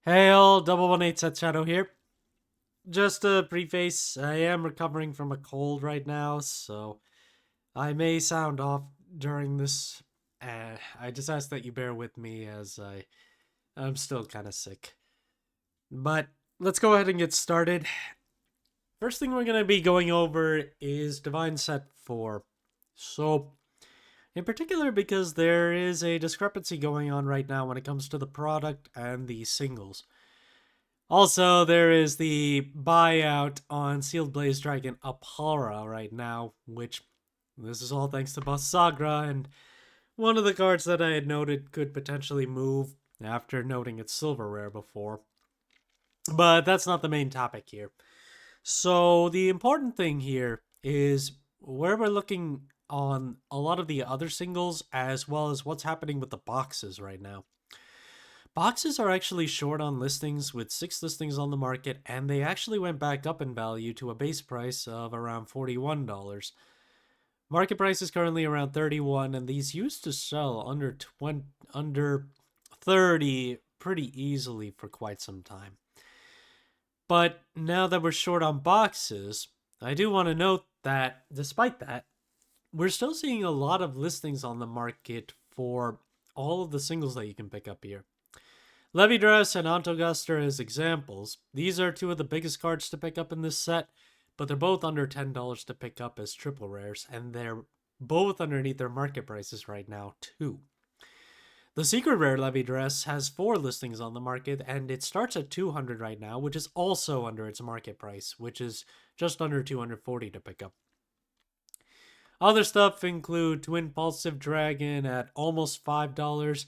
Hey all, 118 Set Shadow here. Just a preface, I am recovering from a cold right now, so I may sound off during this. I just ask that you bear with me as I'm still kind of sick. But let's go ahead and get started. First thing we're going to be going over is DivineZ 4. So, in particular because there is a discrepancy going on right now when it comes to the product and the singles. Also, there is the buyout on Sealed Blaze Dragon Apara right now, which this is all thanks to Boss Sagra, and one of the cards that I had noted could potentially move after noting its silver rare before. But that's not the main topic here. So, the important thing here is where we're looking on a lot of the other singles as well as what's happening with the boxes right now. Boxes are actually short on listings with 6 listings on the market, and they actually went back up in value to a base price of around $41. Market price is currently around 31, and these used to sell under 30 pretty easily for quite some time. But now that we're short on boxes, I do want to note that despite that, we're still seeing a lot of listings on the market for all of the singles that you can pick up here. Levidress and Antogaster as examples. These are two of the biggest cards to pick up in this set, but they're both under $10 to pick up as triple rares, and they're both underneath their market prices right now, too. The secret rare Levidress has 4 listings on the market, and it starts at $200 right now, which is also under its market price, which is just under $240 to pick up. Other stuff include Twin Pulsive Dragon at almost $5,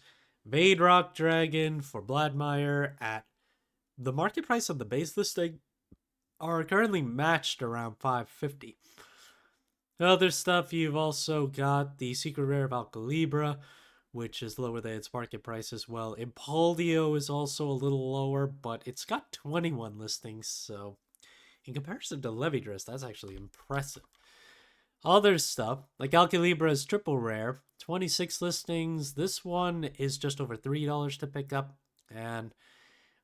Vaderock Dragon for Bladmeyer at the market price of the base listing are currently matched around $550. Other stuff, you've also got the secret rare of Alcalibra, which is lower than its market price as well. Impaldio is also a little lower, but it's got 21 listings, so in comparison to Levidress, that's actually impressive. Other stuff, like Alcalibra's triple rare, 26 listings. This one is just over $3 to pick up. And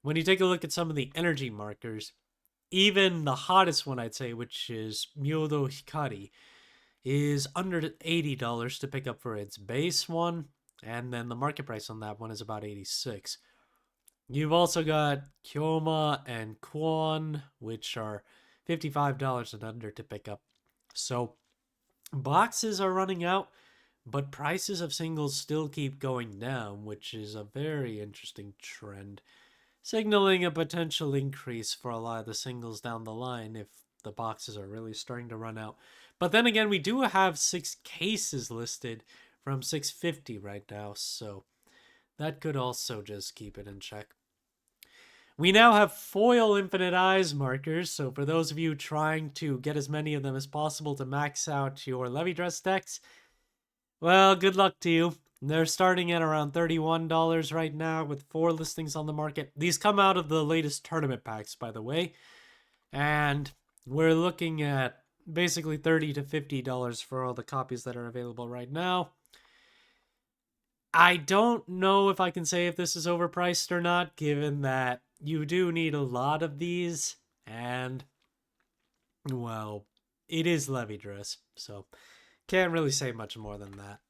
when you take a look at some of the energy markers, even the hottest one, I'd say, which is Myodo Hikari, is under $80 to pick up for its base one. And then the market price on that one is about $86. You've also got Kyoma and Kwon, which are $55 and under to pick up. So boxes are running out, but prices of singles still keep going down, which is a very interesting trend, signaling a potential increase for a lot of the singles down the line if the boxes are really starting to run out. But then again, we do have 6 cases listed from 650 right now, so that could also just keep it in check. We now have foil Infinite Eyes markers, so for those of you trying to get as many of them as possible to max out your Levidress decks, well, good luck to you. They're starting at around $31 right now with 4 listings on the market. These come out of the latest tournament packs, by the way, and we're looking at basically $30 to $50 for all the copies that are available right now. I don't know if I can say if this is overpriced or not, given that you do need a lot of these, and, well, it is Levidress, so can't really say much more than that.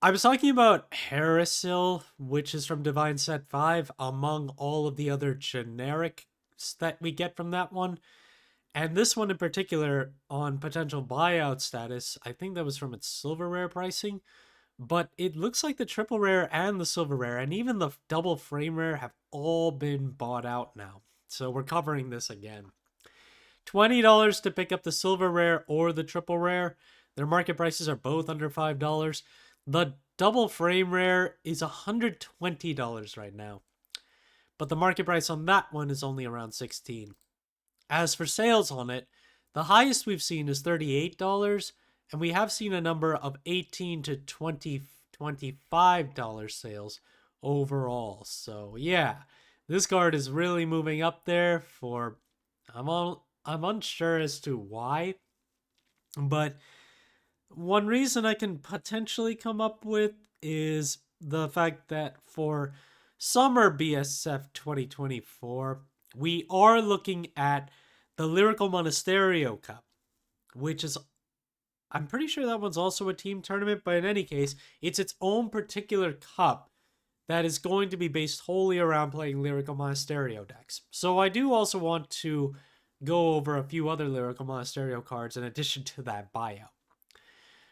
I was talking about Ezel, which is from DivineZ 5, among all of the other generics that we get from that one. And this one in particular, on potential buyout status, I think that was from its silver rare pricing. But it looks like the triple rare and the silver rare and even the double frame rare have all been bought out now. So we're covering this again. $20 to pick up the silver rare or the triple rare. Their market prices are both under $5. The double frame rare is $120 right now. But the market price on that one is only around $16. As for sales on it, the highest we've seen is $38. And we have seen a number of $18 to $25 sales overall. So yeah, this card is really moving up there for, I'm unsure as to why, but one reason I can potentially come up with is the fact that for Summer BSF 2024, we are looking at the Lyrical Monasterio Cup, which is, I'm pretty sure that one's also a team tournament, but in any case, it's its own particular cup that is going to be based wholly around playing Lyrical Monasterio decks. So I do also want to go over a few other Lyrical Monasterio cards in addition to that buyout.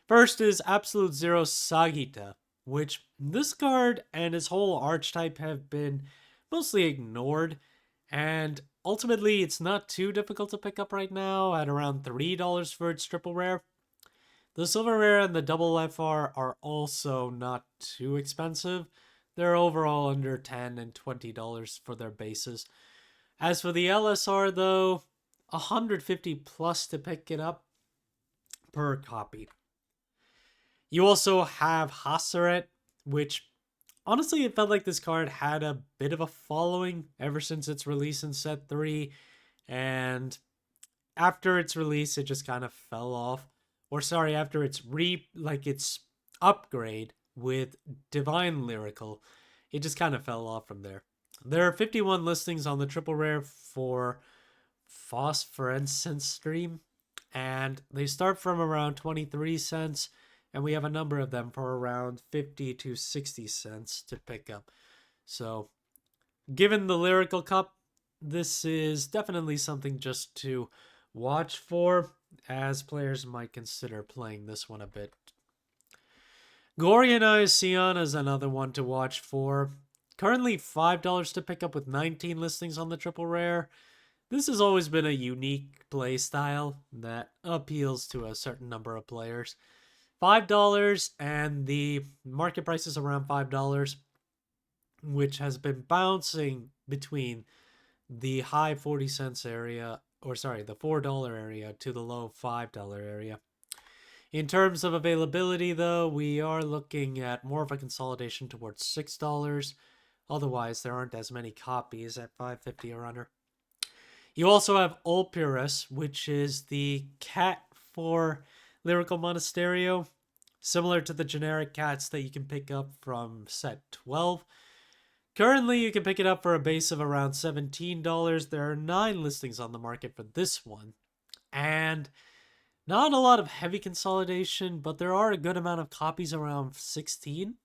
First is Absolute Zero Sagita, which this card and his whole archetype have been mostly ignored, and ultimately it's not too difficult to pick up right now at around $3 for its triple rare. The silver rare and the double FR are also not too expensive. They're overall under $10 and $20 for their bases. As for the LSR though, 150 plus to pick it up per copy. You also have Hasseret, which honestly it felt like this card had a bit of a following ever since its release in set 3, and after its release it just kind of fell off. Or sorry, after its its upgrade with Divine Lyrical, it just kind of fell off from there. There are 51 listings on the triple rare for Phosphorescence Stream, and they start from around 23 cents, and we have a number of them for around 50 to 60 cents to pick up. So, given the Lyrical Cup, this is definitely something just to watch for, as players might consider playing this one a bit. Gorian Sion is another one to watch for. Currently $5 to pick up with 19 listings on the triple rare. This has always been a unique play style that appeals to a certain number of players. $5, and the market price is around $5, which has been bouncing between the high 40 cents area, or sorry, the $4 area to the low $5 area. In terms of availability, though, we are looking at more of a consolidation towards $6. Otherwise, there aren't as many copies at $5.50 or under. You also have Ulpurus, which is the cat for Lyrical Monasterio, similar to the generic cats that you can pick up from set 12. Currently, you can pick it up for a base of around $17. There are 9 listings on the market for this one, and not a lot of heavy consolidation, but there are a good amount of copies, around 16.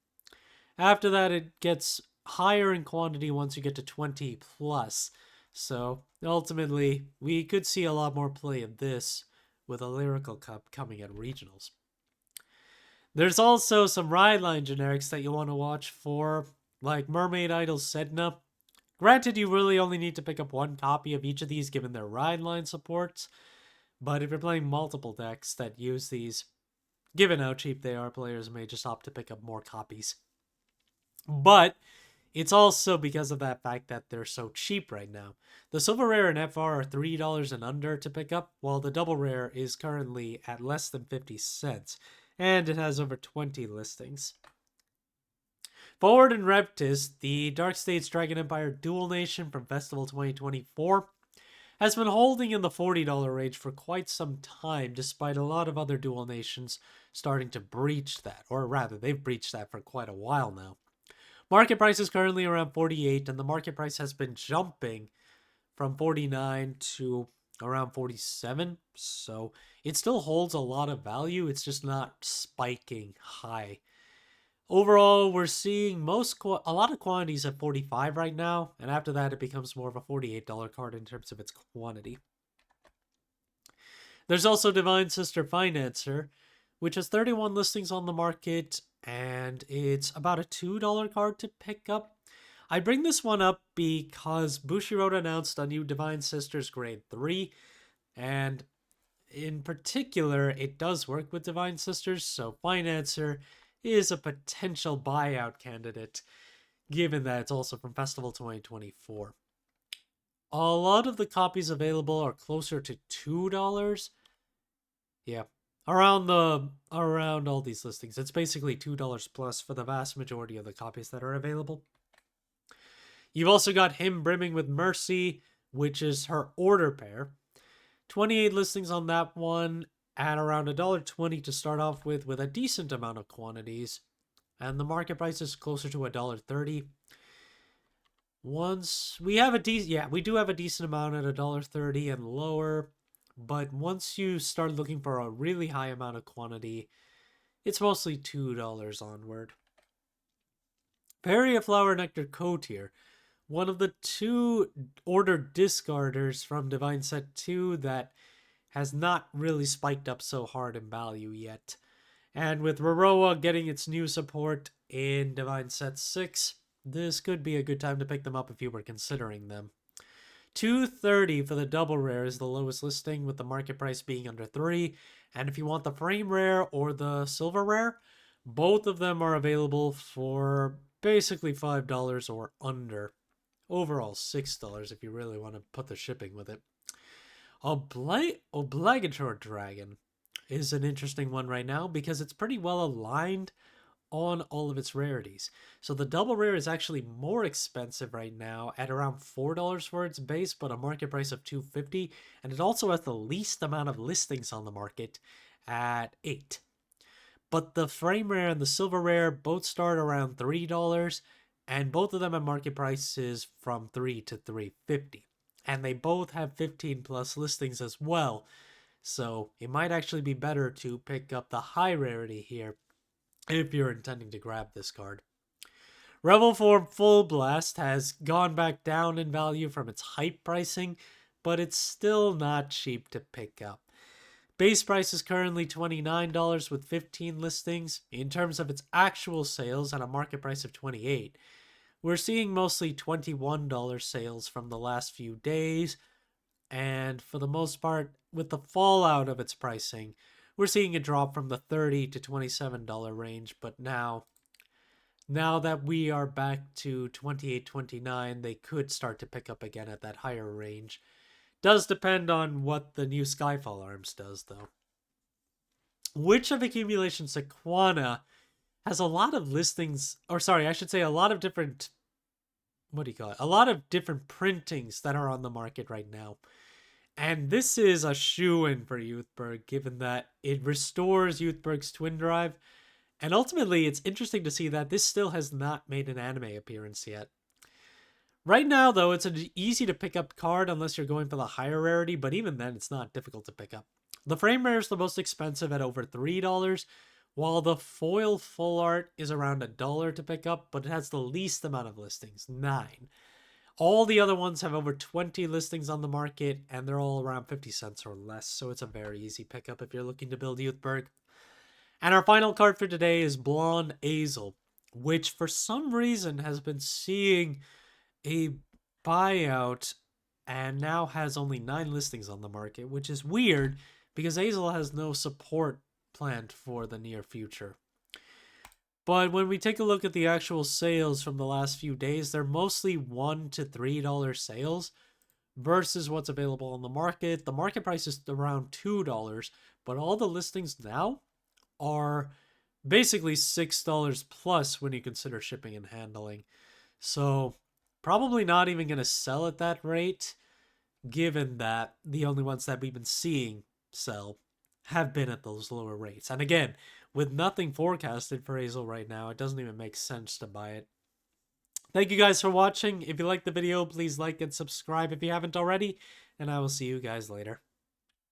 After that, it gets higher in quantity once you get to 20 plus. So ultimately, we could see a lot more play of this with a Lyrical Cup coming at regionals. There's also some ride line generics that you want to watch for, like Mermaid Idol Sedna. Granted, you really only need to pick up 1 copy of each of these given their ride line supports, but if you're playing multiple decks that use these, given how cheap they are, players may just opt to pick up more copies. But it's also because of that fact that they're so cheap right now. The silver rare and FR are $3 and under to pick up, while the double rare is currently at less than 50 cents, and it has over 20 listings. Forward in Reptis, the Dark States Dragon Empire Dual Nation from Festival 2024 has been holding in the $40 range for quite some time, despite a lot of other Dual Nations starting to breach that, or rather, they've breached that for quite a while now. Market price is currently around 48, and the market price has been jumping from 49 to around 47, so it still holds a lot of value. It's just not spiking high. Overall, we're seeing a lot of quantities at 45 right now, and after that it becomes more of a $48 card in terms of its quantity. There's also Divine Sister Financer, which has 31 listings on the market, and it's about a $2 card to pick up. I bring this one up because Bushiroad announced a new Divine Sisters Grade 3, and in particular, it does work with Divine Sisters, so Financer is a potential buyout candidate, given that it's also from Festival 2024. A lot of the copies available are closer to $2. Yeah, around all these listings, it's basically $2 plus for the vast majority of the copies that are available. You've also got Him Brimming with Mercy, which is her order pair. 28 listings on that one at around $1.20 to start off with a decent amount of quantities. And the market price is closer to $1.30. Once we have a decent, yeah, we do have a decent amount at $1.30 and lower, but once you start looking for a really high amount of quantity, it's mostly $2 onward. Peria Flower Nectar Cotier, one of the two ordered discarders from DivineZ 2 that has not really spiked up so hard in value yet. And with Roroa getting its new support in DivineZ 6, this could be a good time to pick them up if you were considering them. $2.30 for the double rare is the lowest listing, with the market price being under 3. And if you want the frame rare or the silver rare, both of them are available for basically $5 or under. Overall, $6 if you really want to put the shipping with it. Obligatory Dragon is an interesting one right now because it's pretty well aligned on all of its rarities. So the double rare is actually more expensive right now at around $4 for its base, but a market price of $2.50, and it also has the least amount of listings on the market at 8. But the frame rare and the silver rare both start around $3, and both of them have market prices from $3 to $3.50. And they both have 15 plus listings as well. So it might actually be better to pick up the high rarity here if you're intending to grab this card. Revel Form Full Blast has gone back down in value from its hype pricing, but it's still not cheap to pick up. Base price is currently $29 with 15 listings. In terms of its actual sales at a market price of $28, we're seeing mostly $21 sales from the last few days, and for the most part, with the fallout of its pricing, we're seeing a drop from the $30 to $27 range, but now that we are back to $28, $29, they could start to pick up again at that higher range. Does depend on what the new Skyfall Arms does, though. Witch of Accumulation Sequana has a lot of listings, or sorry, I should say a lot of different, a lot of different printings that are on the market right now. And this is a shoo-in for Youthberk, given that it restores Youthberk's twin drive. And ultimately, it's interesting to see that this still has not made an anime appearance yet. Right now, though, it's an easy to pick up card unless you're going for the higher rarity, but even then, it's not difficult to pick up. The frame rare is the most expensive at over $3, while the foil full art is around $1 to pick up, but it has the least amount of listings, 9. All the other ones have over 20 listings on the market, and they're all around 50 cents or less, so it's a very easy pickup if you're looking to build Youthberk. And our final card for today is Blonde Ezel, which for some reason has been seeing a buyout and now has only 9 listings on the market, which is weird because Ezel has no support planned for the near future. But when we take a look at the actual sales from the last few days, they're mostly $1 to $3 sales versus what's available on the market. The market price is around $2, but all the listings now are basically $6 plus when you consider shipping and handling. So probably not even going to sell at that rate, given that the only ones that we've been seeing sell have been at those lower rates. And again, with nothing forecasted for Ezel right now, it doesn't even make sense to buy it. Thank you guys for watching. If you liked the video, please like and subscribe if you haven't already, and I will see you guys later.